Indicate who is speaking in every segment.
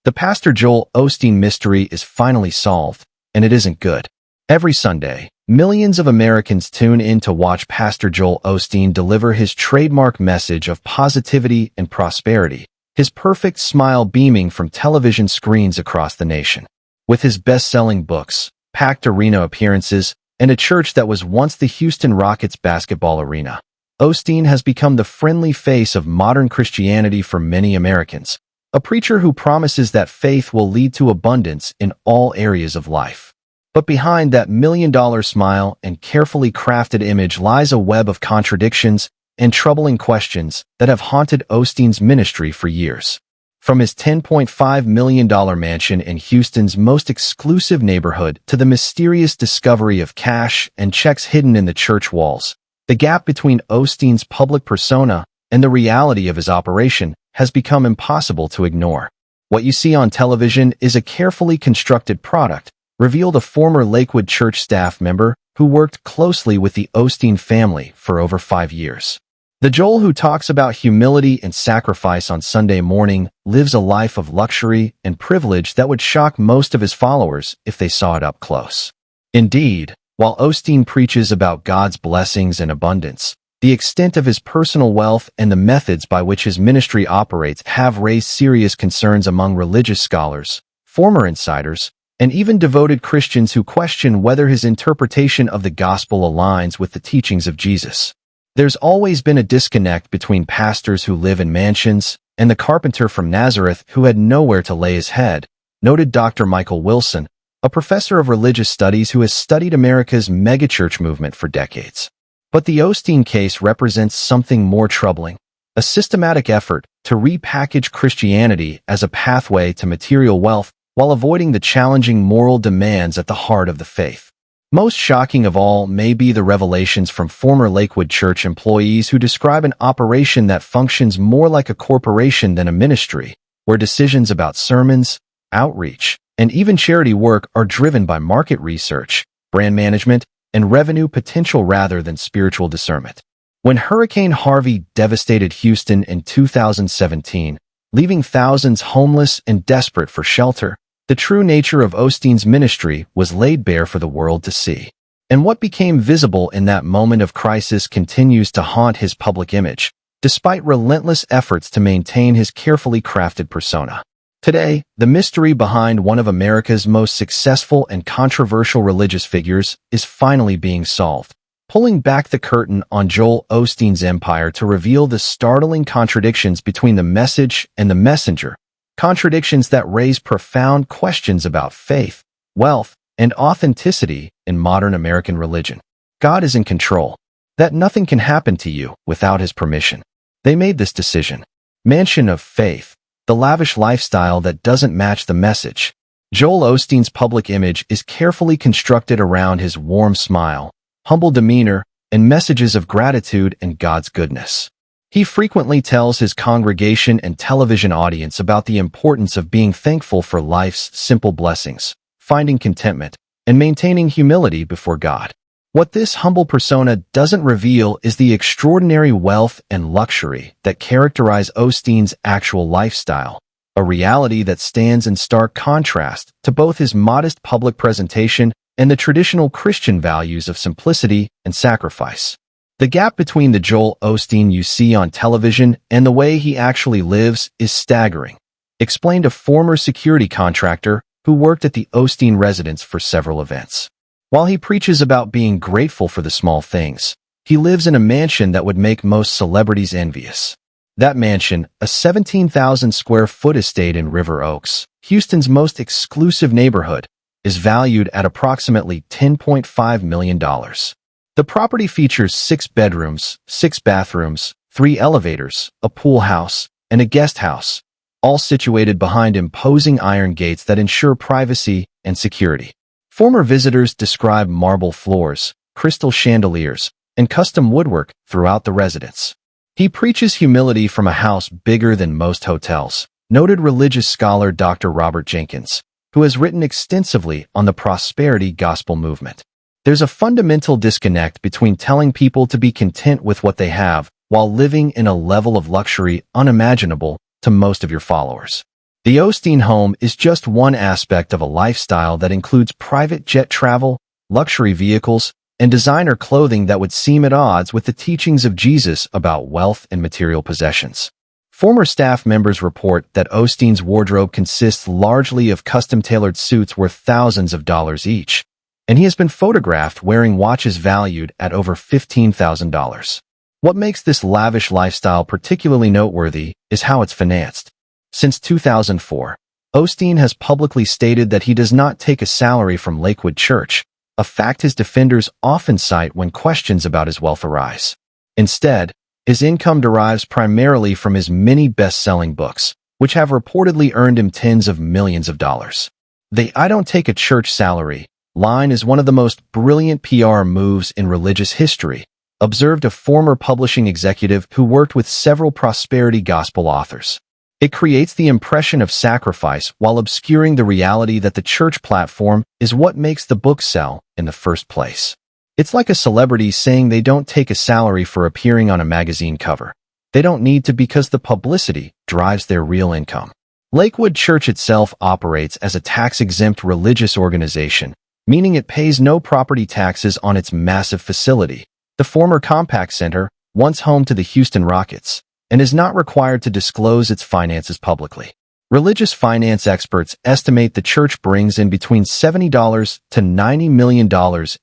Speaker 1: The Pastor Joel Osteen mystery is finally solved, and it isn't good. Every Sunday, millions of Americans tune in to watch Pastor Joel Osteen deliver his trademark message of positivity and prosperity, his perfect smile beaming from television screens across the nation. With his best-selling books, packed arena appearances, and a church that was once the Houston Rockets basketball arena, Osteen has become the friendly face of modern Christianity for many Americans, a preacher who promises that faith will lead to abundance in all areas of life. But behind that million-dollar smile and carefully crafted image lies a web of contradictions and troubling questions that have haunted Osteen's ministry for years. From his $10.5 million mansion in Houston's most exclusive neighborhood to the mysterious discovery of cash and checks hidden in the church walls, the gap between Osteen's public persona and the reality of his operation has become impossible to ignore. What you see on television is a carefully constructed product, revealed a former Lakewood church staff member who worked closely with the Osteen family for over 5 years. The Joel who talks about humility and sacrifice on Sunday morning lives a life of luxury and privilege that would shock most of his followers if they saw it up close. Indeed, while Osteen preaches about God's blessings and abundance, the extent of his personal wealth and the methods by which his ministry operates have raised serious concerns among religious scholars, former insiders, and even devoted Christians who question whether his interpretation of the gospel aligns with the teachings of Jesus. There's always been a disconnect between pastors who live in mansions and the carpenter from Nazareth who had nowhere to lay his head, noted Dr. Michael Wilson, a professor of religious studies who has studied America's megachurch movement for decades. But the Osteen case represents something more troubling, a systematic effort to repackage Christianity as a pathway to material wealth while avoiding the challenging moral demands at the heart of the faith. Most shocking of all may be the revelations from former Lakewood church employees who describe an operation that functions more like a corporation than a ministry, where decisions about sermons, outreach, and even charity work are driven by market research, brand management, and revenue potential rather than spiritual discernment. When Hurricane Harvey devastated Houston in 2017, leaving thousands homeless and desperate for shelter, the true nature of Osteen's ministry was laid bare for the world to see. And what became visible in that moment of crisis continues to haunt his public image, despite relentless efforts to maintain his carefully crafted persona. Today, the mystery behind one of America's most successful and controversial religious figures is finally being solved, pulling back the curtain on Joel Osteen's empire to reveal the startling contradictions between the message and the messenger, contradictions that raise profound questions about faith, wealth, and authenticity in modern American religion. God is in control. That nothing can happen to you without his permission. They made this decision. Mansion of faith. The lavish lifestyle that doesn't match the message. Joel Osteen's public image is carefully constructed around his warm smile, humble demeanor, and messages of gratitude and God's goodness. He frequently tells his congregation and television audience about the importance of being thankful for life's simple blessings, finding contentment, and maintaining humility before God. What this humble persona doesn't reveal is the extraordinary wealth and luxury that characterize Osteen's actual lifestyle, a reality that stands in stark contrast to both his modest public presentation and the traditional Christian values of simplicity and sacrifice. The gap between the Joel Osteen you see on television and the way he actually lives is staggering, explained a former security contractor who worked at the Osteen residence for several events. While he preaches about being grateful for the small things, he lives in a mansion that would make most celebrities envious. That mansion, a 17,000 square foot estate in River Oaks, Houston's most exclusive neighborhood, is valued at approximately $10.5 million. The property features 6 bedrooms, 6 bathrooms, 3 elevators, a pool house, and a guest house, all situated behind imposing iron gates that ensure privacy and security. Former visitors describe marble floors, crystal chandeliers, and custom woodwork throughout the residence. He preaches humility from a house bigger than most hotels, noted religious scholar Dr. Robert Jenkins, who has written extensively on the prosperity gospel movement. There's a fundamental disconnect between telling people to be content with what they have while living in a level of luxury unimaginable to most of your followers. The Osteen home is just one aspect of a lifestyle that includes private jet travel, luxury vehicles, and designer clothing that would seem at odds with the teachings of Jesus about wealth and material possessions. Former staff members report that Osteen's wardrobe consists largely of custom-tailored suits worth thousands of dollars each, and he has been photographed wearing watches valued at over $15,000. What makes this lavish lifestyle particularly noteworthy is how it's financed. Since 2004, Osteen has publicly stated that he does not take a salary from Lakewood Church, a fact his defenders often cite when questions about his wealth arise. Instead, his income derives primarily from his many best-selling books, which have reportedly earned him tens of millions of dollars. The "I don't take a church salary" line is one of the most brilliant PR moves in religious history, observed a former publishing executive who worked with several prosperity gospel authors. It creates the impression of sacrifice while obscuring the reality that the church platform is what makes the book sell in the first place. It's like a celebrity saying they don't take a salary for appearing on a magazine cover. They don't need to because the publicity drives their real income. Lakewood Church itself operates as a tax-exempt religious organization, meaning it pays no property taxes on its massive facility, the former Compaq Center, once home to the Houston Rockets, and is not required to disclose its finances publicly. Religious finance experts estimate the church brings in between $70 to $90 million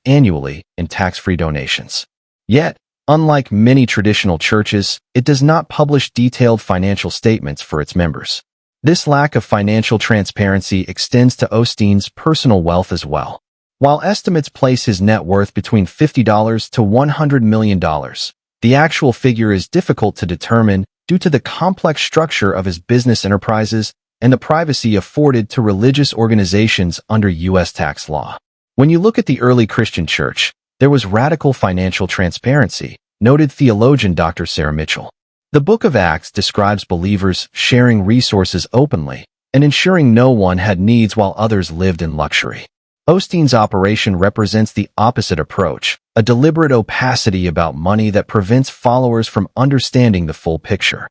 Speaker 1: annually in tax-free donations. Yet, unlike many traditional churches, it does not publish detailed financial statements for its members. This lack of financial transparency extends to Osteen's personal wealth as well. While estimates place his net worth between $50 to $100 million, the actual figure is difficult to determine due to the complex structure of his business enterprises and the privacy afforded to religious organizations under U.S. tax law. When you look at the early Christian church, there was radical financial transparency, noted theologian Dr. Sarah Mitchell. The Book of Acts describes believers sharing resources openly and ensuring no one had needs while others lived in luxury. Osteen's operation represents the opposite approach, a deliberate opacity about money that prevents followers from understanding the full picture.